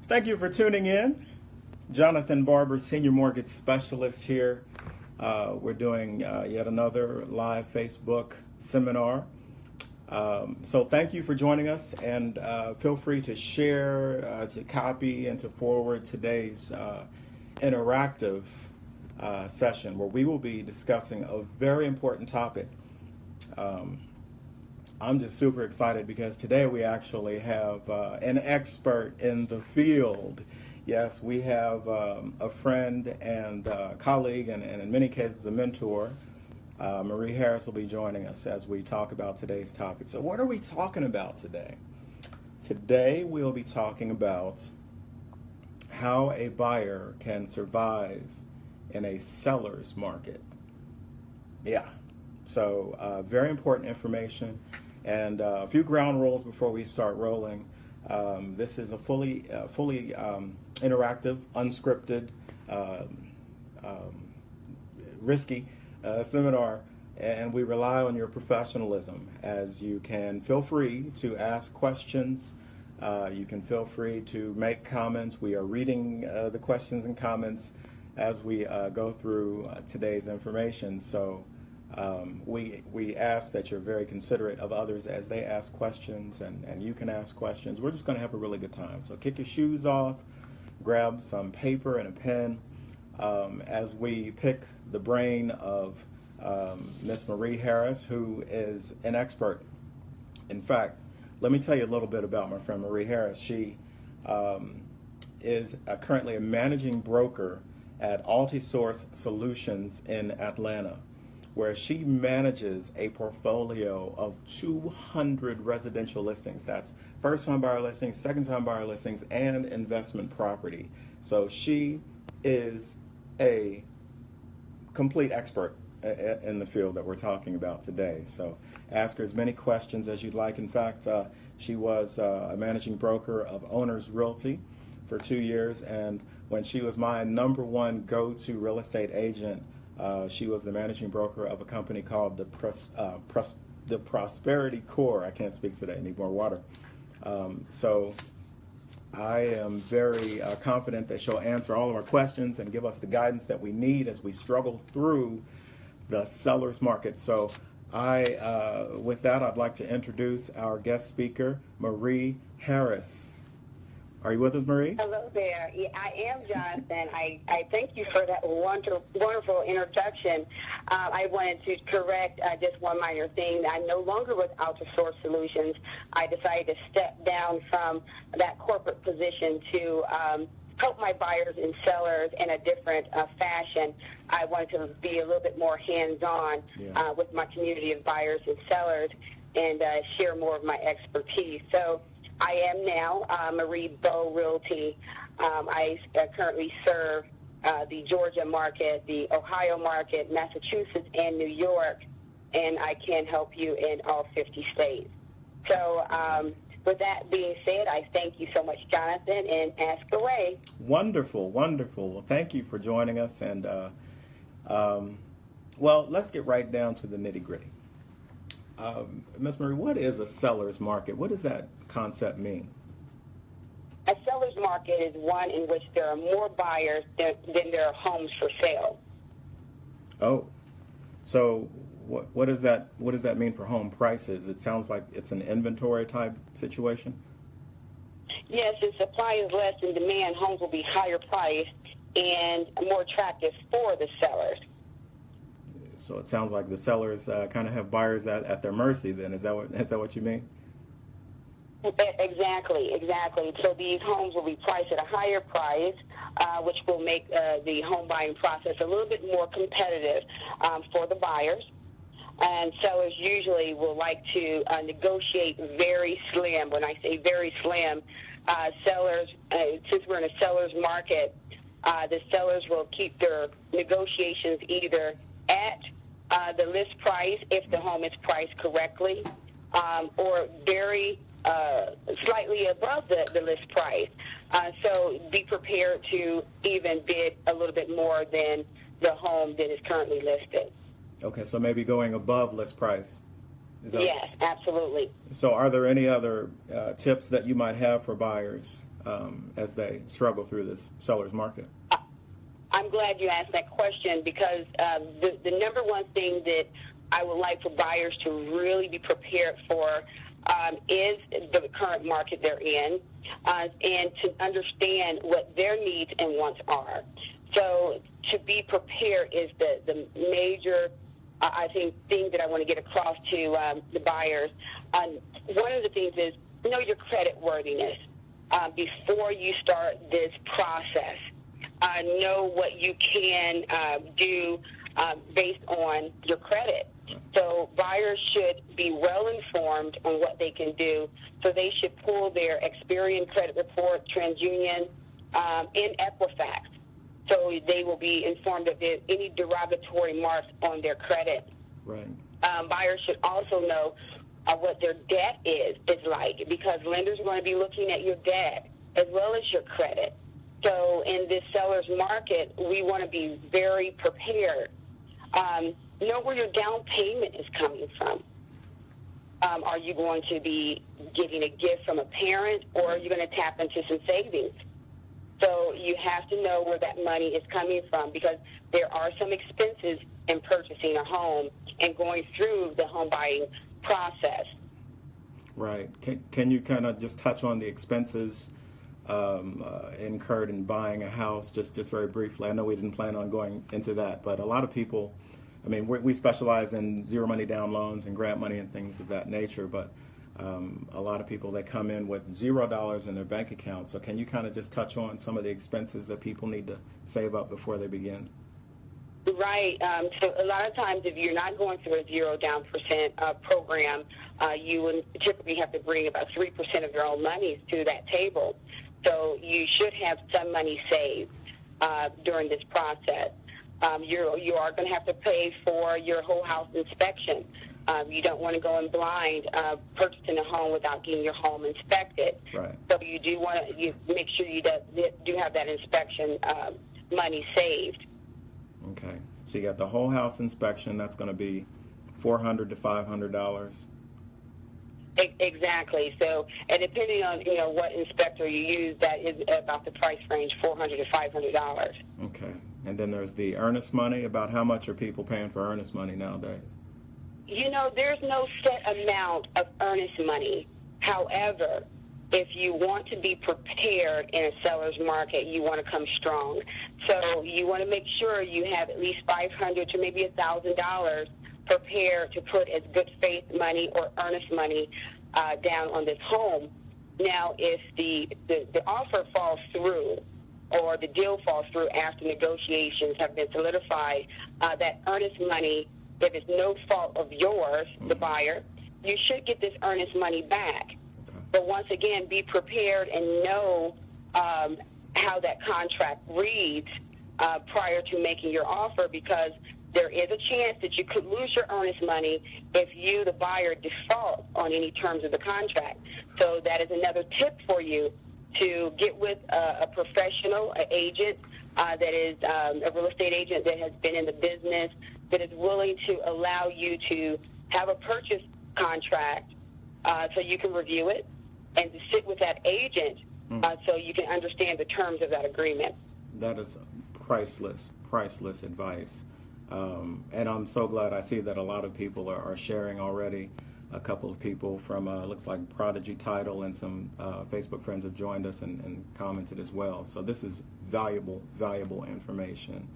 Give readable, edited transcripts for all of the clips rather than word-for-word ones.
Thank you for tuning in. Johnathan Barber, Senior Mortgage Specialist here. We're doing yet another live Facebook seminar. So thank you for joining us, and feel free to share, to copy, and to forward today's interactive session where we will be discussing a very important topic. I'm just super excited because today we actually have an expert in the field. Yes, we have a friend and colleague, and in many cases a mentor. Marie Harris will be joining us as we talk about today's topic. So what are we talking about today? Today we'll be talking about how a buyer can survive in a seller's market. Yeah, so very important information. And a few ground rules before we start rolling. This is a fully interactive, unscripted, risky seminar, and we rely on your professionalism, as you can feel free to ask questions. You can feel free to make comments. We are reading the questions and comments as we go through today's information. So we ask that you're very considerate of others as they ask questions, and you can ask questions. We're just going to have a really good time. So kick your shoes off, grab some paper and a pen as we pick the brain of Miss Marie Harris, who is an expert. In fact, let me tell you a little bit about my friend Marie Harris. She is currently a managing broker at Altisource Solutions in Atlanta, where she manages a portfolio of 200 residential listings. That's first-time buyer listings, second-time buyer listings, and investment property. So she is a complete expert in the field that we're talking about today. So ask her as many questions as you'd like. In fact, she was a managing broker of Owners Realty for 2 years, and when she was my #1 go-to real estate agent, she was the managing broker of a company called the Prosperity Core. I can't speak today, I need more water. So I am very confident that she'll answer all of our questions and give us the guidance that we need as we struggle through the seller's market. So with that, I'd like to introduce our guest speaker, Marie Harris. Are you with us, Marie? Hello there. Yeah, I am, Johnathan. I thank you for that wonderful introduction. I wanted to correct just one minor thing. I'm no longer with Altisource Solutions. I decided to step down from that corporate position to help my buyers and sellers in a different fashion. I wanted to be a little bit more hands-on with my community of buyers and sellers and share more of my expertise. So I am now Marie Bow Realty. I currently serve the Georgia market, the Ohio market, Massachusetts, and New York, and I can help you in all 50 states. So with that being said, I thank you so much, Johnathan, and ask away. Wonderful, wonderful. Well, thank you for joining us. And well, let's get right down to the nitty-gritty. Ms. Marie, what is a seller's market? What does that concept mean? A seller's market is one in which there are more buyers than there are homes for sale. Oh, so what does that mean for home prices? It sounds like it's an inventory type situation. Yes, if supply is less than demand, homes will be higher priced and more attractive for the sellers. So it sounds like the sellers kind of have buyers at their mercy then. Is that what you mean? Exactly. So these homes will be priced at a higher price, which will make the home buying process a little bit more competitive for the buyers. And sellers usually will like to negotiate very slim. When I say very slim, sellers, since we're in a seller's market, the sellers will keep their negotiations either at the list price if the home is priced correctly, or very slightly above the list price. So be prepared to even bid a little bit more than the home that is currently listed. Okay, so maybe going above list price. Yes, absolutely. So are there any other tips that you might have for buyers as they struggle through this seller's market? I'm glad you asked that question because the number one thing that I would like for buyers to really be prepared for is the current market they're in and to understand what their needs and wants are. So to be prepared is the major, I think, thing that I want to get across to the buyers. One of the things is know your credit worthiness before you start this process. Know what you can do based on your credit. So buyers should be well informed on what they can do. So they should pull their Experian credit report, TransUnion, and Equifax. So they will be informed of any derogatory marks on their credit. Right. Buyers should also know what their debt is like, because lenders are going to be looking at your debt as well as your credit. So in this seller's market, we want to be very prepared. Know where your down payment is coming from. Are you going to be getting a gift from a parent, or are you going to tap into some savings? So you have to know where that money is coming from, because there are some expenses in purchasing a home and going through the home buying process. Right. Can you kind of just touch on the expenses incurred in buying a house, just very briefly? I know we didn't plan on going into that, but a lot of people, I mean, we specialize in zero money down loans and grant money and things of that nature, but a lot of people, they come in with $0 in their bank account. So can you kind of just touch on some of the expenses that people need to save up before they begin? Right. So a lot of times, if you're not going through a 0% program, you would typically have to bring about 3% of your own money to that table. So you should have some money saved during this process. You are going to have to pay for your whole house inspection. You don't want to go in blind purchasing a home without getting your home inspected. Right. So you do want to make sure you do have that inspection money saved. Okay. So you got the whole house inspection. That's going to be $400 to $500. Exactly. So, and depending on what inspector you use, that is about the price range, $400 to $500. Okay. And then there's the earnest money. About how much are people paying for earnest money nowadays? There's no set amount of earnest money. However, if you want to be prepared in a seller's market, you want to come strong. So you want to make sure you have at least $500 to maybe $1,000 prepared to put as good faith money or earnest money down on this home. Now, if the offer falls through or the deal falls through after negotiations have been solidified, that earnest money, if it's no fault of yours, the buyer, you should get this earnest money back. But once again, be prepared and know how that contract reads prior to making your offer, because there is a chance that you could lose your earnest money if you, the buyer, default on any terms of the contract. So that is another tip for you, to get with a professional, an agent that is a real estate agent that has been in the business, that is willing to allow you to have a purchase contract so you can review it, and to sit with that agent so you can understand the terms of that agreement. That is priceless advice. And I'm so glad I see that a lot of people are sharing already. A couple of people from, looks like Prodigy Title, and some Facebook friends have joined us and commented as well. So this is valuable information.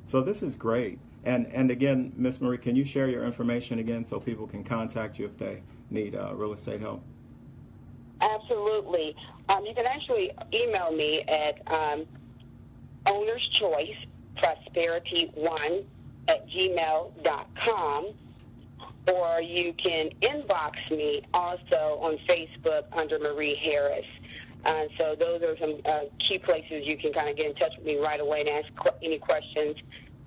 So this is great. And again, Ms. Marie, can you share your information again so people can contact you if they need real estate help? Absolutely. You can actually email me at ownerschoiceprosperity1@gmail.com, or you can inbox me also on Facebook under Marie Harris. So those are some key places you can kind of get in touch with me right away and ask any questions,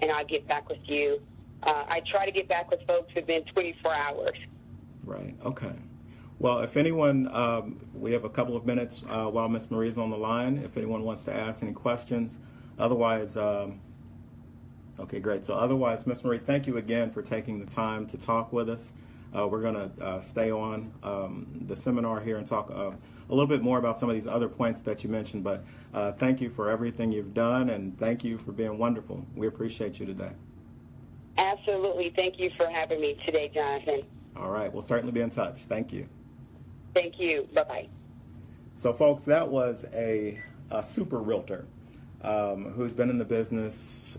and I'll get back with you. I try to get back with folks within 24 hours. Right. Okay. Well, if anyone, we have a couple of minutes while Ms. Marie is on the line, if anyone wants to ask any questions. Otherwise, okay, great. So otherwise, Ms. Marie, thank you again for taking the time to talk with us. We're going to stay on the seminar here and talk a little bit more about some of these other points that you mentioned, but thank you for everything you've done, and thank you for being wonderful. We appreciate you today. Absolutely. Thank you for having me today, Johnathan. All right. We'll certainly be in touch. Thank you. Thank you. Bye-bye. So, folks, that was a super realtor who's been in the business,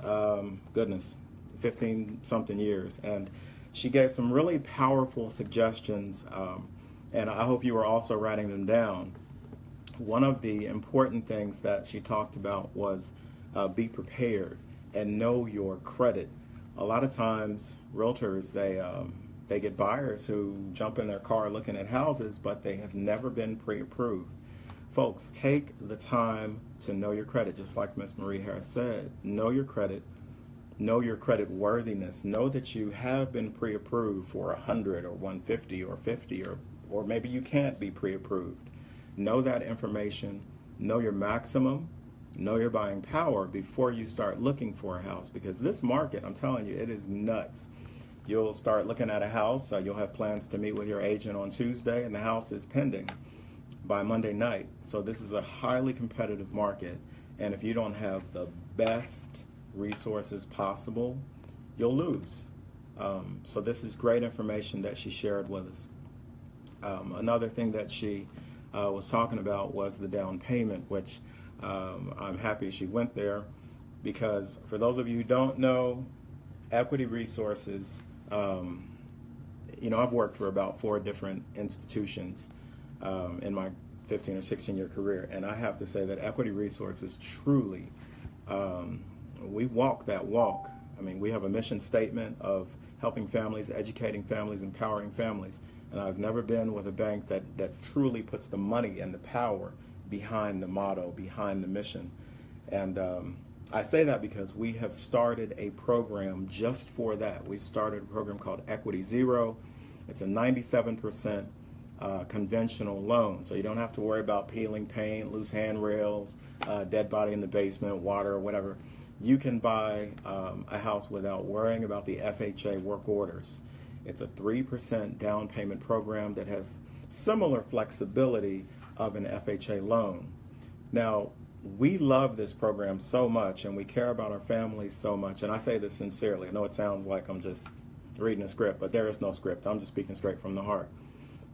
goodness, 15-something years. And she gave some really powerful suggestions, and I hope you were also writing them down. One of the important things that she talked about was be prepared and know your credit. A lot of times, realtors, they get buyers who jump in their car looking at houses, but they have never been pre-approved. Folks, take the time to know your credit, just like Ms. Marie Harris said. Know your credit. Know your credit worthiness. Know that you have been pre-approved for 100 or 150 or 50, or maybe you can't be pre-approved. Know that information. Know your maximum. Know your buying power before you start looking for a house, because this market, I'm telling you, it is nuts. You'll start looking at a house. You'll have plans to meet with your agent on Tuesday, and the house is pending by Monday night. So this is a highly competitive market, and if you don't have the best resources possible, you'll lose. So this is great information that she shared with us. Another thing that she was talking about was the down payment, which I'm happy she went there, because for those of you who don't know, Equity Resources, I've worked for about 4 different institutions in my 15 or 16-year career, and I have to say that Equity Resources truly, we walk that walk. I mean, we have a mission statement of helping families, educating families, empowering families, and I've never been with a bank that truly puts the money and the power behind the motto, behind the mission. And I say that because we have started a program just for that. We've started a program called EQUITYZERO. It's a 97% conventional loan, so you don't have to worry about peeling paint, loose handrails, dead body in the basement, water, or whatever. You can buy a house without worrying about the FHA work orders. It's a 3% down payment program that has similar flexibility of an FHA loan. Now, we love this program so much, and we care about our families so much, and I say this sincerely. I know it sounds like I'm just reading a script, but there is no script. I'm just speaking straight from the heart.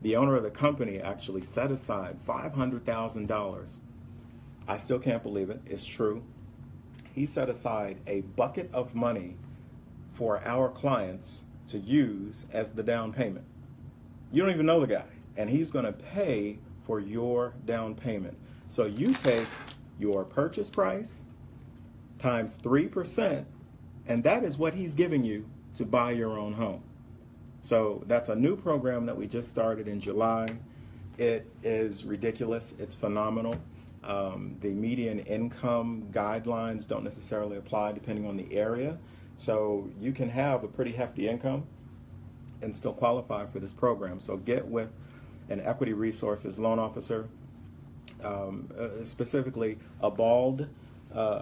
The owner of the company actually set aside $500,000. I still can't believe it. It's true. He set aside a bucket of money for our clients to use as the down payment. You don't even know the guy, and he's going to pay for your down payment. So you take your purchase price times 3%, and that is what he's giving you to buy your own home. So that's a new program that we just started in July. It is ridiculous. It's phenomenal. The median income guidelines don't necessarily apply depending on the area. So you can have a pretty hefty income and still qualify for this program. So get with an Equity Resources loan officer, specifically a bald,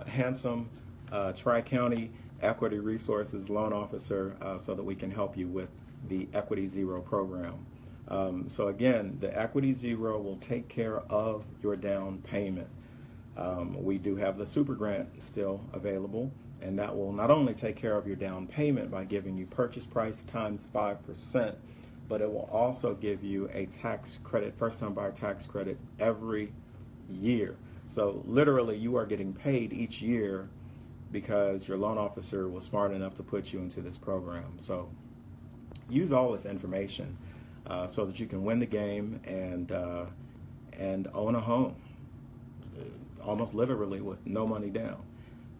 handsome, Tri-County Equity Resources loan officer, so that we can help you with the EQUITYZERO program. So again, the EQUITYZERO will take care of your down payment. We do have the Super Grant still available, and that will not only take care of your down payment by giving you purchase price times 5%, but it will also give you a tax credit, first-time buyer tax credit, every year. So literally, you are getting paid each year because your loan officer was smart enough to put you into this program. So use all this information so that you can win the game and own a home, almost literally with no money down.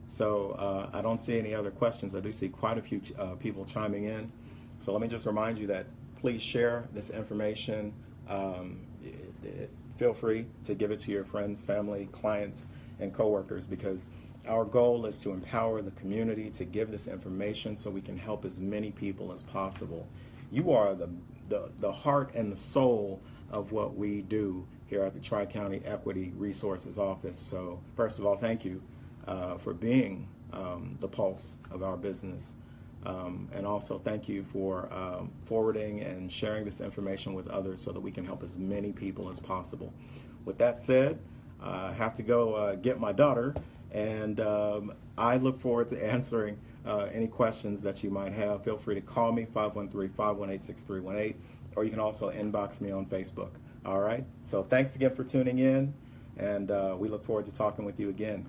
So I don't see any other questions. I do see quite a few people chiming in. So let me just remind you that please share this information. Feel free to give it to your friends, family, clients, and coworkers, because our goal is to empower the community to give this information so we can help as many people as possible. You are the heart and the soul of what we do here at the Tri-County Equity Resources Office. So first of all, thank you for being the pulse of our business. And also thank you for forwarding and sharing this information with others so that we can help as many people as possible. with that said, I have to go get my daughter, and I look forward to answering any questions that you might have. Feel free to call me, 513-518-6318, or you can also inbox me on Facebook. All right? So thanks again for tuning in, and we look forward to talking with you again.